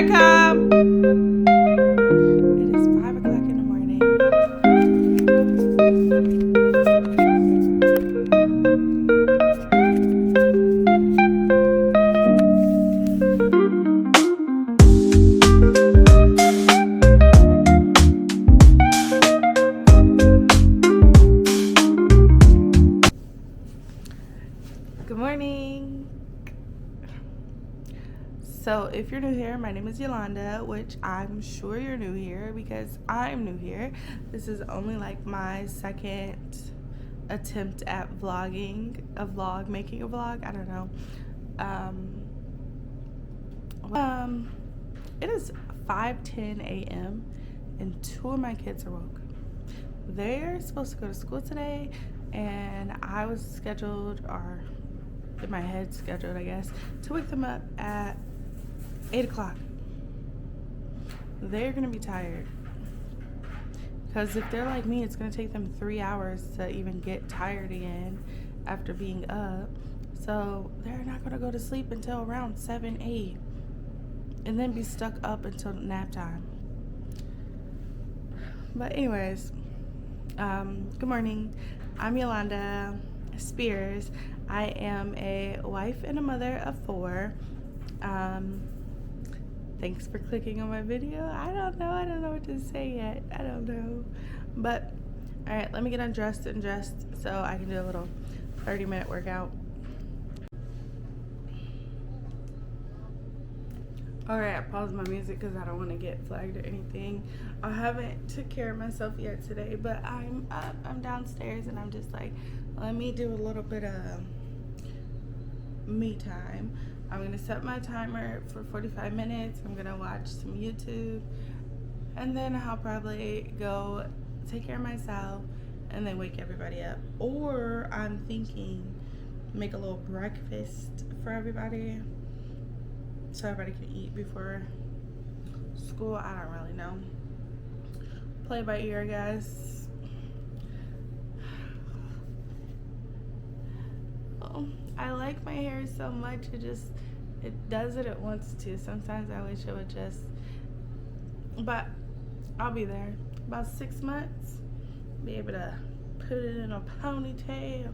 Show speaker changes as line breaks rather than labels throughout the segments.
I come. It is 5 o'clock in the morning. Good morning. So if you're new here, my name is Yolanda, which I'm sure you're new here because I'm new here. This is only like my second attempt at making a vlog. I don't know. It is 5:10 a.m. and two of my kids are woke. They're supposed to go to school today, and I was scheduled, or in my head scheduled, I guess, to wake them up at 8 o'clock. They're gonna be tired because if they're like me, it's gonna take them 3 hours to even get tired again after being up. So they're not gonna go to sleep until around 7, 8, and then be stuck up until nap time. But anyways, good morning. I'm Yolanda Spears. I am a wife and a mother of 4. Thanks for clicking on my video. I don't know what to say yet. I don't know. But all right, let me get undressed and dressed so I can do a little 30-minute workout. All right, I paused my music because I don't want to get flagged or anything. I haven't took care of myself yet today, but I'm up. I'm downstairs and I'm just like, let me do a little bit of me time. I'm gonna set my timer for 45 minutes. I'm gonna watch some YouTube, and then I'll probably go take care of myself and then wake everybody up. Or I'm thinking make a little breakfast for everybody so everybody can eat before school. I don't really know. Play by ear, guys. Oh, I like my hair so much, it does what it wants to. Sometimes I wish it would just, but I'll be there. About 6 months, be able to put it in a ponytail.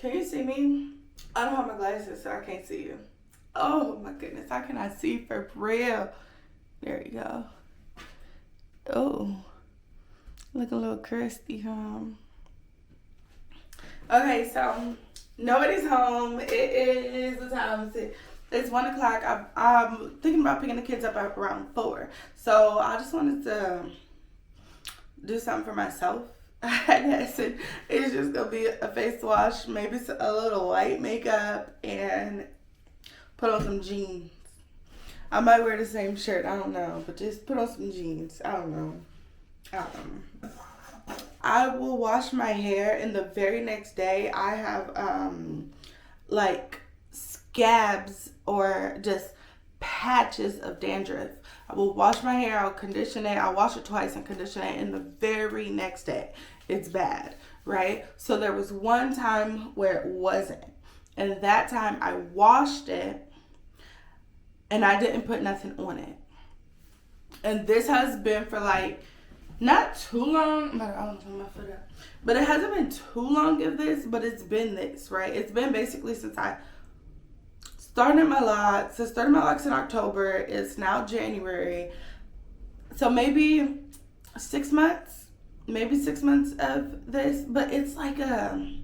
Can you see me? I don't have my glasses, so I can't see you. Oh my goodness, I cannot see for real. There you go. Oh, looking a little crusty, huh? Okay, so nobody's home. It is, what time is it? It's 1 o'clock. I'm thinking about picking the kids up at around 4. So I just wanted to do something for myself. It's just gonna be a face wash, maybe a little light makeup, and put on some jeans. I might wear the same shirt, I don't know, but just put on some jeans. I don't know. I will wash my hair, and the very next day I have like scabs or just patches of dandruff. I will wash my hair, I'll condition it, I'll wash it twice and condition it, and the very next day it's bad, right? So there was one time where it wasn't, and that time I washed it and I didn't put nothing on it. And this has been for like not too long, but I don't put my foot up. But it hasn't been too long of this, but it's been this, right? It's been basically since I started my locks. I started my locks in October. It's now January. So maybe 6 months. Maybe 6 months of this. But it's like I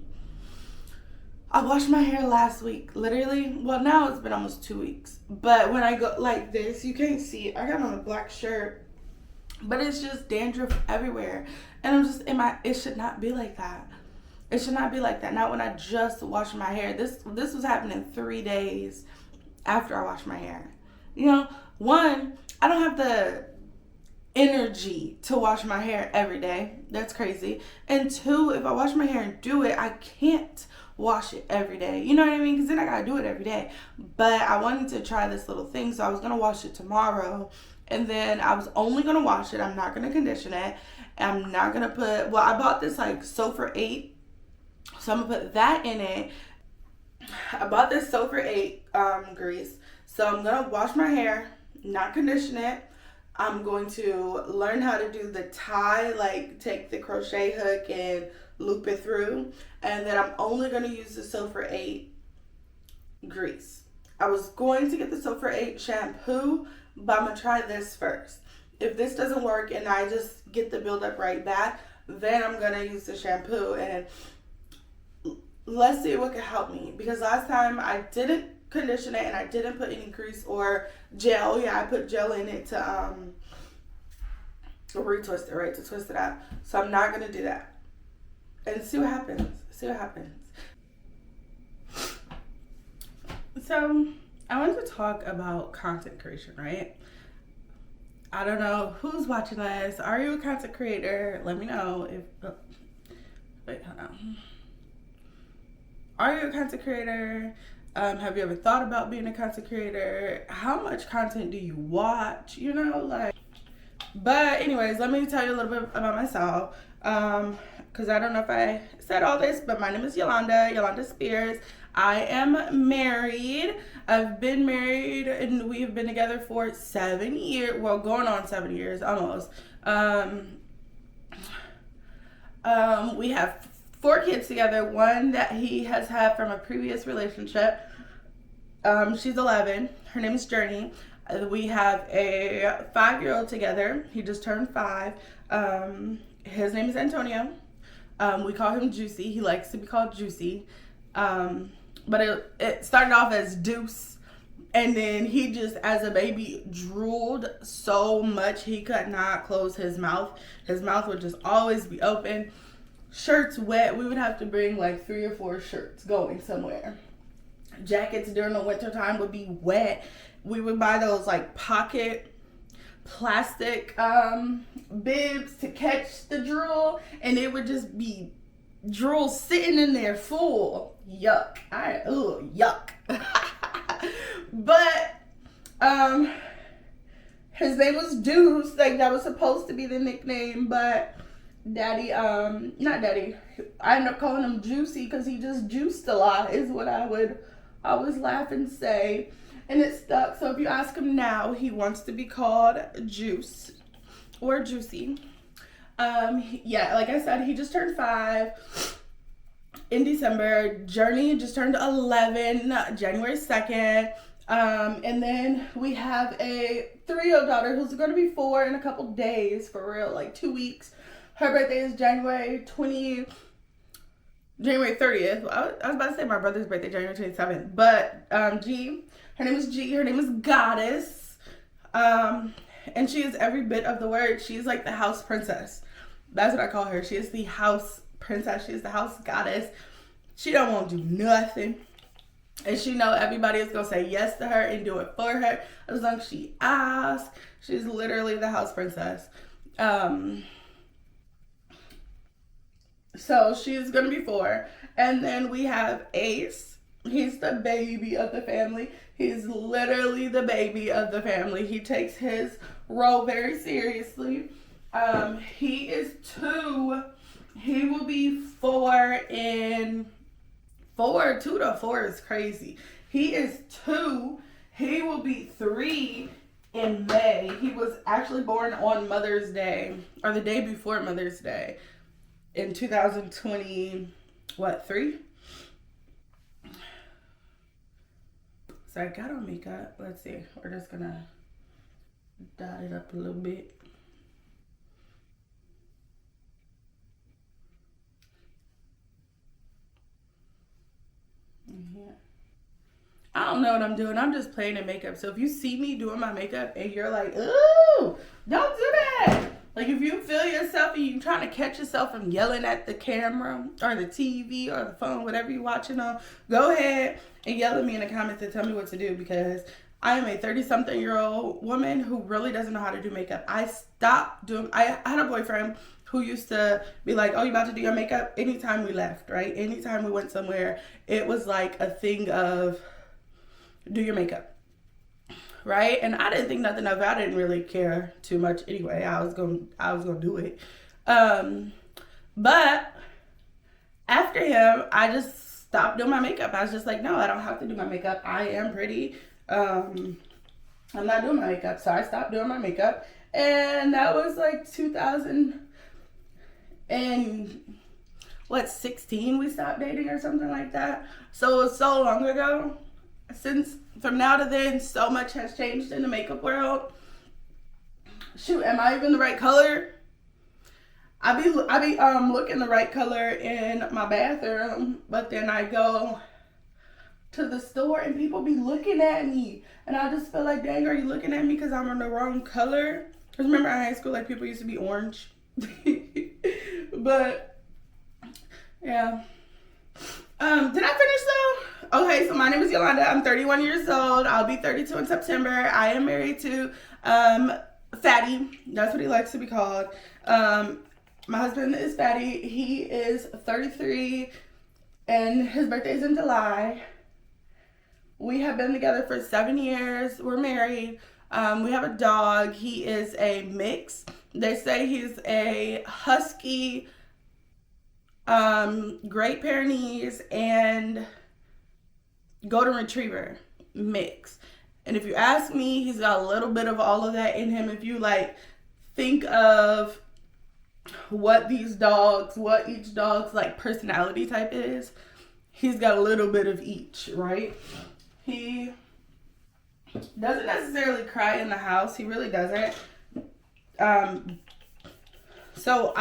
washed my hair last week, literally. Well, now it's been almost 2 weeks. But when I go like this, you can't see it. I got on a black shirt, but it's just dandruff everywhere. And I'm just, it should not be like that. It should not be like that. Not when I just washed my hair. This was happening 3 days after I washed my hair. You know, one, I don't have the energy to wash my hair every day. That's crazy. And two, if I wash my hair and do it, I can't wash it every day. You know what I mean? Because then I gotta do it every day. But I wanted to try this little thing, so I was gonna wash it tomorrow. And then I was only gonna wash it. I'm not gonna condition it. I'm not gonna put, well, I bought this like Sulfur 8. So I'm gonna put that in it. I bought this Sulfur 8 grease. So I'm gonna wash my hair, not condition it. I'm going to learn how to do the tie, like take the crochet hook and loop it through. And then I'm only gonna use the Sulfur 8 grease. I was going to get the Sulfur 8 shampoo, but I'm gonna try this first. If this doesn't work and I just get the buildup right back, then I'm gonna use the shampoo, and let's see what can help me. Because last time I didn't condition it and I didn't put any grease or gel. Yeah, I put gel in it to retwist it, right? To twist it out. So I'm not gonna do that. And see what happens. See what happens. So I wanted to talk about content creation, right? I don't know who's watching this. Are you a content creator? Let me know if. Oh, wait, hold on. Are you a content creator? Have you ever thought about being a content creator? How much content do you watch? You know, like. But anyways, let me tell you a little bit about myself. Because I don't know if I said all this, but my name is Yolanda Spears. I am married. I've been married and we've been together for 7 years. Well, going on 7 years, almost. We have 4 kids together. One that he has had from a previous relationship. She's 11. Her name is Journey. We have a 5-year-old together. He just turned 5. His name is Antonio. We call him Juicy. He likes to be called Juicy. But it started off as Deuce. And then he just, as a baby, drooled so much he could not close his mouth. His mouth would just always be open. Shirts wet. We would have to bring like 3 or 4 shirts going somewhere. Jackets during the winter time would be wet. We would buy those like pocket plastic bibs to catch the drool, and it would just be drool sitting in there full. Yuck. Yuck. But his name was Deuce. Like, that was supposed to be the nickname, but Daddy, not Daddy, I ended up calling him Juicy because he just juiced a lot, is what I would always laugh and say. And it stuck. So if you ask him now, he wants to be called Juice or Juicy. Yeah, like I said, he just turned 5. in December. Journey just turned 11, January 2nd. And then we have a 3-year-old daughter who's going to be 4 in a couple days, for real, like 2 weeks. Her birthday is January 30th. I was about to say my brother's birthday, January 27th. But G, her name is G. Her name is Goddess. And she is every bit of the word. She's like the house princess. That's what I call her. She is the house princess. She is the house goddess. She don't want to do nothing. And she know everybody is going to say yes to her and do it for her as long as she asks. She's literally the house princess. So she's going to be 4. And then we have Ace. He's the baby of the family. He's literally the baby of the family. He takes his role very seriously. He is 2. He will be 4 in 4. 2 to 4 is crazy. He is 2. He will be 3 in May. He was actually born on Mother's Day, or the day before Mother's Day, in 2020. What, 3? So I got on makeup. Let's see. We're just gonna dot it up a little bit. Yeah. I don't know what I'm doing. I'm just playing in makeup. So if you see me doing my makeup and you're like, ooh, don't do that. Like if you feel yourself and you're trying to catch yourself from yelling at the camera or the TV or the phone, whatever you're watching on, go ahead and yell at me in the comments and tell me what to do, because I am a 30-something-year-old woman who really doesn't know how to do makeup. I had a boyfriend who used to be like, oh, you about to do your makeup? Anytime we left, right? Anytime we went somewhere, it was like a thing of do your makeup. Right? And I didn't think nothing of it. I didn't really care too much anyway. I was gonna do it. But after him, I just stopped doing my makeup. I was just like, no, I don't have to do my makeup. I am pretty. I'm not doing my makeup. So I stopped doing my makeup. And that was like 2016 we stopped dating or something like that. So it was so long ago. Since from now to then, so much has changed in the makeup world. Shoot, am I even the right color? I be looking the right color in my bathroom, but then I go to the store and people be looking at me, and I just feel like, dang, are you looking at me because I'm in the wrong color? Because remember in high school, like people used to be orange. But yeah. Did I finish though? Okay, so my name is Yolanda. I'm 31 years old. I'll be 32 in September. I am married to Fatty. That's what he likes to be called. My husband is Fatty. He is 33 and his birthday is in July. We have been together for 7 years. We're married. We have a dog. He is a mix. They say he's a husky, Great Pyrenees, and Golden Retriever mix. And if you ask me, he's got a little bit of all of that in him. If you like think of what each dog's like personality type is, he's got a little bit of each, right? He doesn't necessarily cry in the house. He really doesn't. So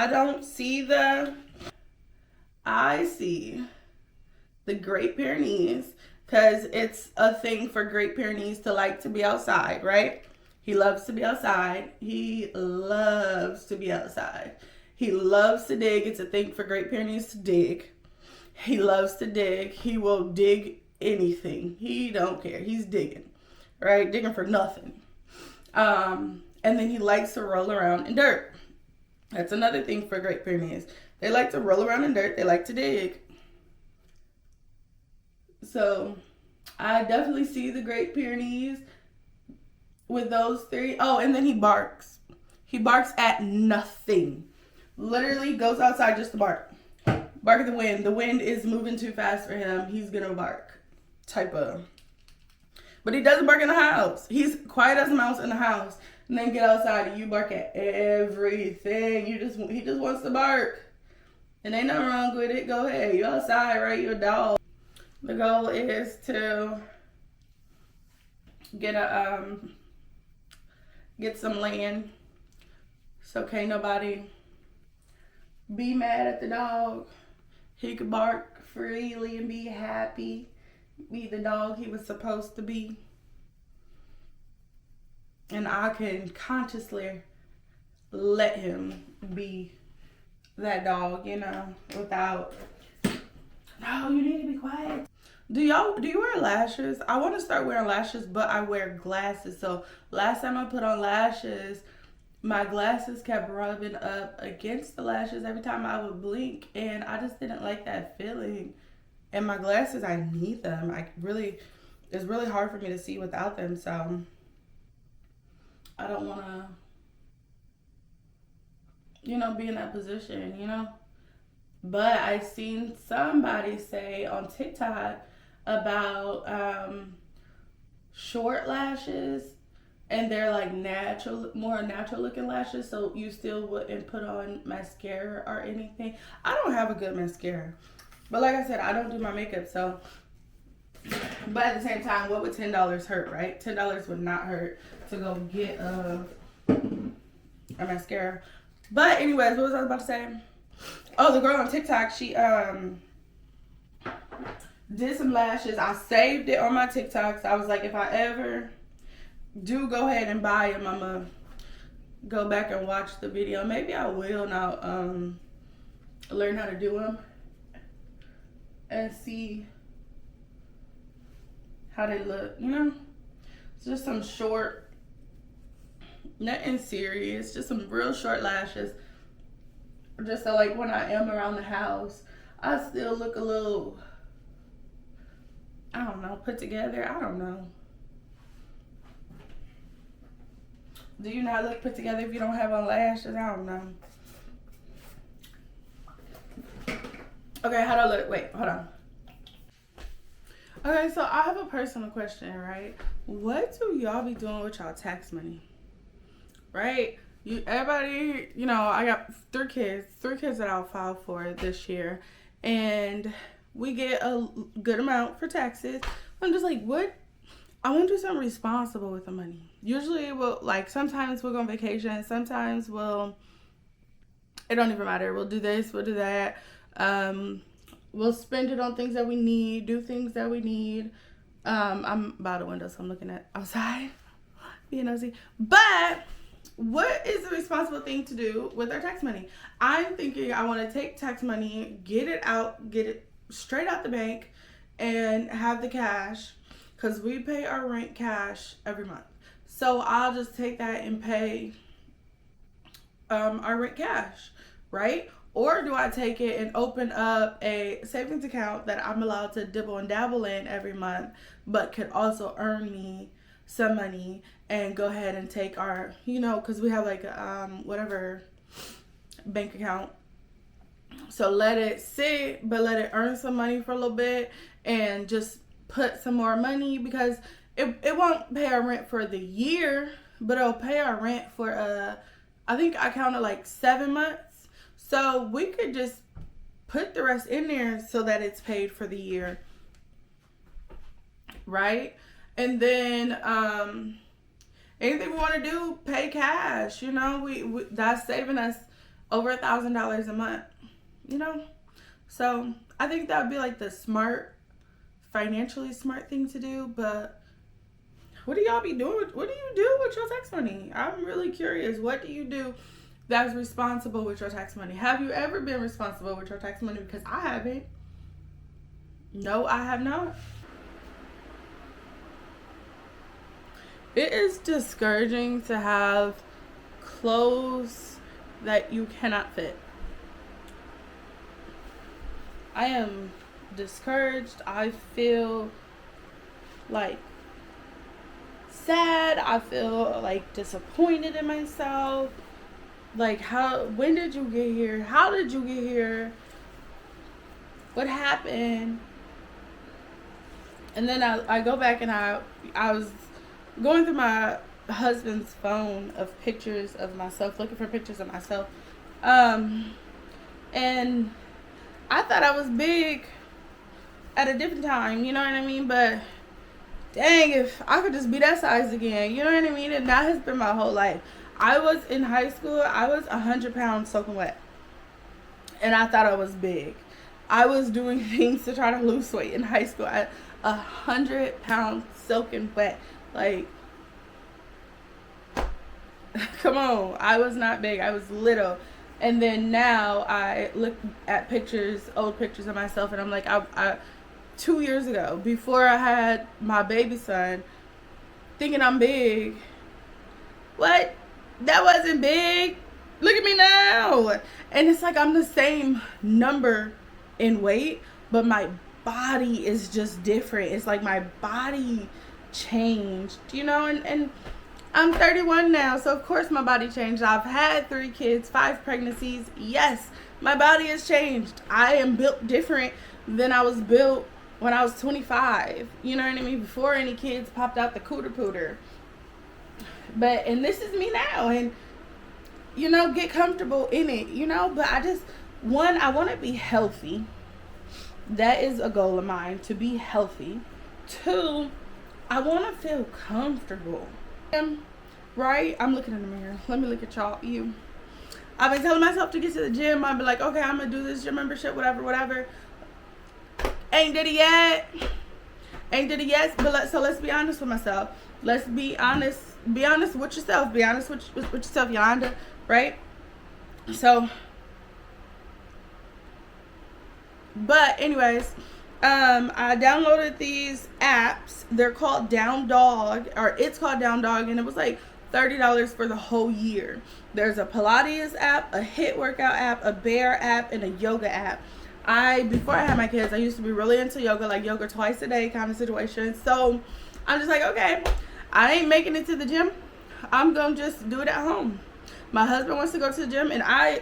I see the Great Pyrenees, because it's a thing for Great Pyrenees to like to be outside, right? He loves to be outside. He loves to be outside. He loves to dig. It's a thing for Great Pyrenees to dig. He loves to dig. He will dig anything. He don't care. He's digging, right? Digging for nothing. And then he likes to roll around in dirt. That's another thing for Great Pyrenees. They like to roll around in dirt. They like to dig. So I definitely see the Great Pyrenees with those 3. Oh, and then he barks. He barks at nothing. Literally goes outside just to bark. Bark at the wind. The wind is moving too fast for him. He's gonna bark. Type of. But he doesn't bark in the house. He's quiet as a mouse in the house. And then get outside and you bark at everything. He just wants to bark. And ain't nothing wrong with it. Go ahead. You outside, right? You're a dog. The goal is to get some land. So can't nobody be mad at the dog. He could bark freely and be happy. Be the dog he was supposed to be. And I can consciously let him be that dog, you know, without, no, you need to be quiet. Do you wear lashes? I want to start wearing lashes, but I wear glasses. So last time I put on lashes, my glasses kept rubbing up against the lashes every time I would blink, and I just didn't like that feeling. And my glasses, I need them. It's really hard for me to see without them, so I don't want to, you know, be in that position, you know. But I seen somebody say on TikTok about short lashes, and they're like more natural looking lashes, so you still wouldn't put on mascara or anything. I don't have a good mascara, but like I said, I don't do my makeup, so. But at the same time, what would $10 hurt, right? $10 would not hurt to go get a mascara. But anyways, what was I about to say? Oh, the girl on TikTok, she did some lashes. I saved it on my TikToks. I was like, if I ever do go ahead and buy them, I'm gonna go back and watch the video. Maybe I will now learn how to do them and see how they look, you know. It's just some short, nothing serious, just some real short lashes, just so like when I am around the house, I still look a little, I don't know, put together. I don't know. Do you not look put together if you don't have on lashes? I don't know. Okay, how do I look? Wait, hold on. Okay, so I have a personal question, right? What do y'all be doing with y'all tax money? Right? Everybody, you know, I got three kids that I'll file for this year, and we get a good amount for taxes. I'm just like, what? I want to do something responsible with the money. Usually sometimes we'll go on vacation, sometimes it don't even matter. We'll do this, we'll do that. We'll spend it on things that we need, do things that we need. I'm by the window, so I'm looking at outside, being nosy. But what is the responsible thing to do with our tax money? I'm thinking I want to take tax money, get it straight out the bank, and have the cash, because we pay our rent cash every month. So I'll just take that and pay our rent cash, right? Or do I take it and open up a savings account that I'm allowed to dibble and dabble in every month, but could also earn me some money, and go ahead and take our, you know, because we have like whatever bank account. So let it sit, but let it earn some money for a little bit, and just put some more money, because it won't pay our rent for the year, but it'll pay our rent for I think I counted like 7 months. So we could just put the rest in there so that it's paid for the year, right? And then anything we want to do, pay cash. You know, we that's saving us over $1,000 a month. You know, so I think that would be like the financially smart thing to do. But what do y'all be doing? What do you do with your tax money? I'm really curious. What do you do that's responsible with your tax money? Have you ever been responsible with your tax money? Because I haven't. No, I have not. It is discouraging to have clothes that you cannot fit. I am discouraged. I feel like sad. I feel like disappointed in myself. Like, when did you get here? How did you get here? What happened? And then I go back, and I was going through my husband's phone of pictures of myself, looking for pictures of myself. And I thought I was big at a different time, you know what I mean? But dang, if I could just be that size again, you know what I mean? And that has been my whole life. I was in high school, I was 100 pounds soaking wet. And I thought I was big. I was doing things to try to lose weight in high school at 100 pounds soaking wet. Like, come on, I was not big, I was little. And then now I look at pictures, old pictures of myself, and I'm like, I 2 years ago, before I had my baby son, thinking I'm big. What? That wasn't big. Look at me now. And it's like I'm the same number in weight, but my body is just different. It's like my body changed, you know, and I'm 31 now, so of course my body changed. I've had 3 kids, 5 pregnancies. Yes, my body has changed. I am built different than I was built when I was 25. You know what I mean? Before any kids popped out the cooter pooter. But, and this is me now, and, you know, get comfortable in it, you know. But I just, one, I want to be healthy. That is a goal of mine, to be healthy. 2, I want to feel comfortable. Right? I'm looking in the mirror. Let me look at y'all. I've been telling myself to get to the gym. I've been like, okay, I'm gonna do this gym membership, whatever. Ain't did it yet. But so let's be honest with myself. Let's be honest. Be honest with yourself. Be honest with yourself, Yolanda. Right? So, but anyways, I downloaded these apps. They're called Down Dog, or it's called Down Dog, and it was like $30 for the whole year. There's a Pilates app, a HIIT workout app, a Bear app, and a yoga app. Before I had my kids, I used to be really into yoga, like yoga twice a day kind of situation. So I'm just like, okay, I ain't making it to the gym. I'm gonna just do it at home. My husband wants to go to the gym, and I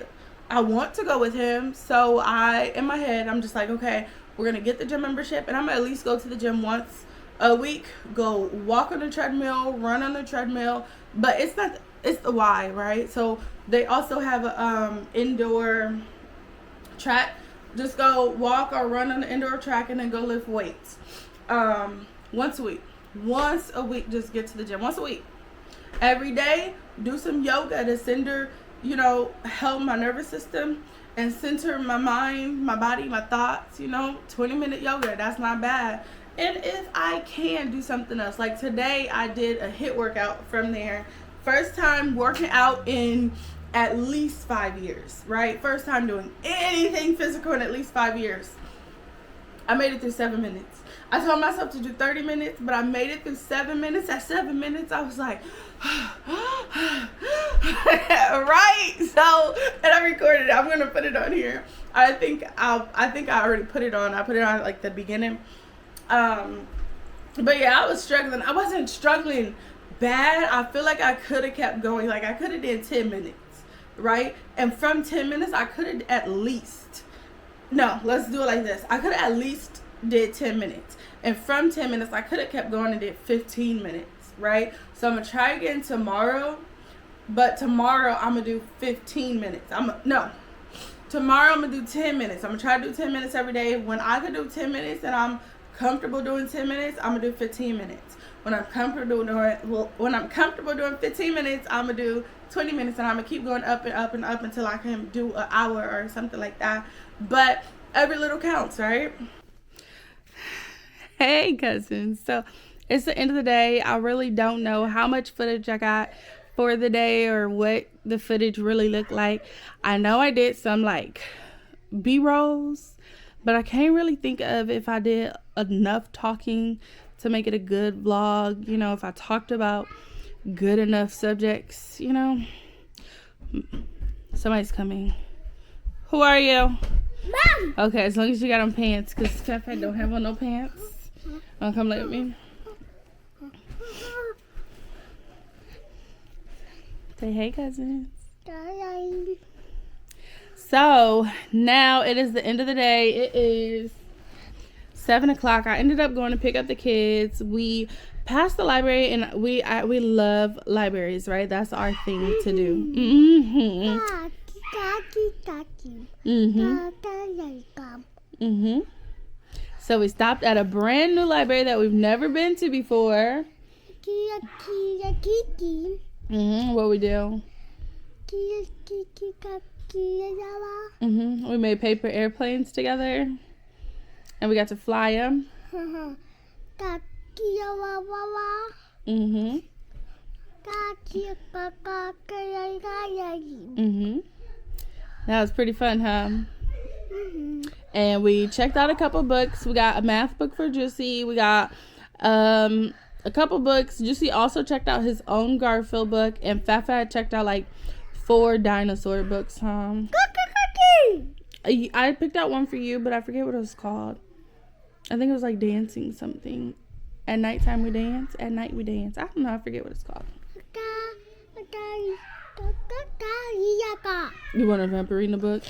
want to go with him. So in my head, I'm just like, okay, we're gonna get the gym membership, and I'm gonna at least go to the gym once a week. Go walk on the treadmill, run on the treadmill. But it's the why, right? So they also have a indoor track. Just go walk or run on the indoor track, and then go lift weights. Once a week, just get to the gym once a week. Every day, do some yoga to center, you know, help my nervous system and center my mind, my body, my thoughts, you know. 20-minute yoga, that's not bad. And if I can do something else, like today I did a HIIT workout from there. First time working out in at least 5 years, right? First time doing anything physical in at least 5 years. I made it through 7 minutes. I told myself to do 30 minutes, but I made it through 7 minutes. At 7 minutes, I was like, right? So, and I recorded it. I'm going to put it on here. I think I already put it on. I put it on like the beginning. But yeah, I was struggling. I wasn't struggling bad. I feel like I could have kept going. Like I could have did 10 minutes, right? And from 10 minutes, I could have at least, no, let's do it like this. I could have at least did 10 minutes. And from 10 minutes, I could have kept going and did 15 minutes, right? So I'm going to try again tomorrow. But tomorrow, I'm going to do 15 minutes. Tomorrow, I'm going to do 10 minutes. I'm going to try to do 10 minutes every day. When I can do 10 minutes and I'm comfortable doing 10 minutes, I'm going to do 15 minutes. When I'm comfortable doing 15 minutes, I'm going to do 20 minutes. And I'm going to keep going up and up and up until I can do an hour or something like that. But every little counts, right? Hey, cousins. So it's the end of the day. I really don't know how much footage I got for the day or what the footage really looked like. I know I did some like B-rolls, but I can't really think of if I did enough talking to make it a good vlog. You know, if I talked about good enough subjects, you know. Somebody's coming. Who are you? Mom! Okay, as long as you got on pants, because Fefe don't have on no pants. Wanna come look at me? Say hey, cousins. Hi. So now it is the end of the day. It is 7 o'clock. I ended up going to pick up the kids. We passed the library, and we love libraries, right? That's our thing to do. Mm-hmm. So we stopped at a brand new library that we've never been to before. What we do? We made paper airplanes together, and we got to fly them. That was pretty fun, huh? And we checked out a couple books. We got a math book for Juicy. We got a couple books. Juicy also checked out his own Garfield book, and Fafa checked out like 4 dinosaur books, huh? I picked out one for you, but I forget what it was called. I think it was like dancing something. At nighttime we dance. At night we dance. I don't know. I forget what it's called. You want a Vampirina book?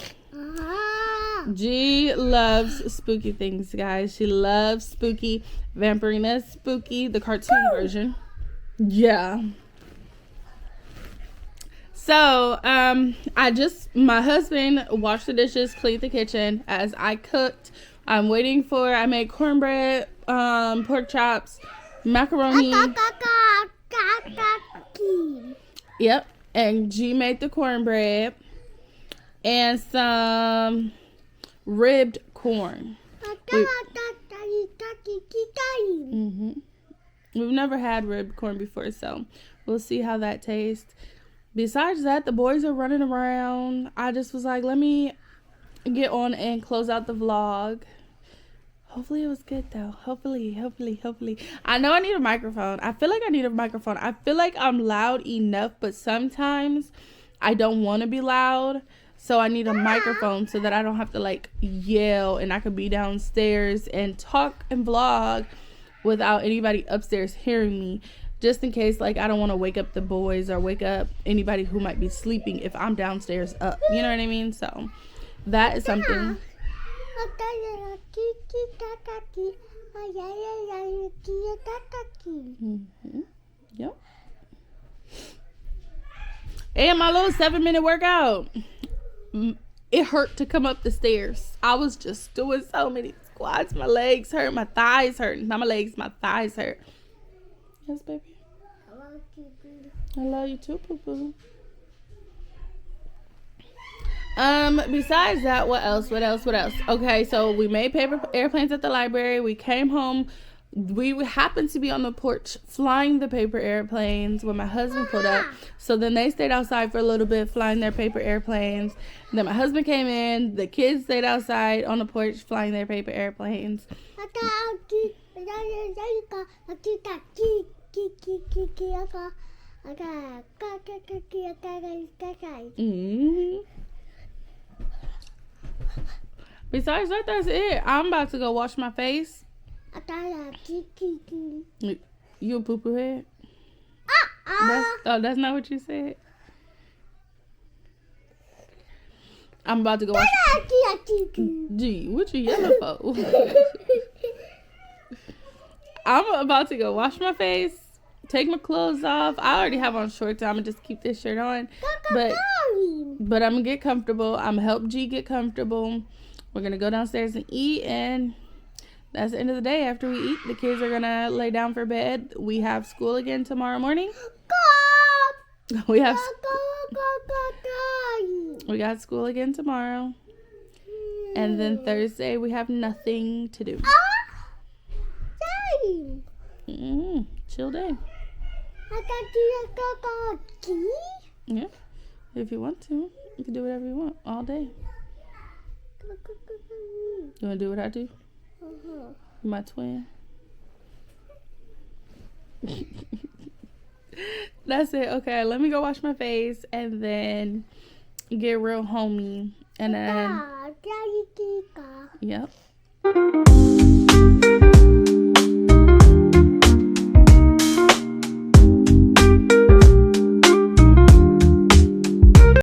G loves spooky things, guys. She loves spooky. Vampirina Spooky, the cartoon version. Yeah. So, my husband washed the dishes, cleaned the kitchen as I cooked. I made cornbread, pork chops, macaroni. Yep. And G made the cornbread and some ribbed corn. We've never had ribbed corn before, so we'll see how that tastes. Besides that, the boys are running around. I just was like, let me get on and close out the vlog. Hopefully it was good though. Hopefully. I know I need a microphone. I feel like I need a microphone. I feel like I'm loud enough, but sometimes I don't want to be loud. So I need a microphone so that I don't have to like yell, and I could be downstairs and talk and vlog without anybody upstairs hearing me. Just in case, like, I don't want to wake up the boys or wake up anybody who might be sleeping if I'm downstairs up. You know what I mean? So that is something. Yep. And my little 7-minute workout. It hurt to come up the stairs. I was just doing so many squats. My legs hurt. My thighs hurt. Not my legs. My thighs hurt. Yes, baby. I love you too, poo-poo. Besides that, what else? Okay, so we made paper airplanes at the library. We came home. We happened to be on the porch flying the paper airplanes when my husband pulled up. So then they stayed outside for a little bit flying their paper airplanes. Then my husband came in. The kids stayed outside on the porch flying their paper airplanes. Besides that, that's it. I'm about to go wash my face. You a poo-poo head? That's not what you said. I'm about to go wash. Gee, what you yelling for? I'm about to go wash my face, take my clothes off. I already have on shorts. I'm gonna just keep this shirt on, but I'm gonna get comfortable. I'm gonna help G get comfortable. We're gonna go downstairs and eat, and that's the end of the day. After we eat, the kids are gonna lay down for bed. We have school again tomorrow morning. We got school again tomorrow, and then Thursday we have nothing to do. Chill day. Yeah, if you want to, you can do whatever you want all day. You want to do what I do? You're my twin. That's it. Okay, let me go wash my face and then get real homey. And then, yep.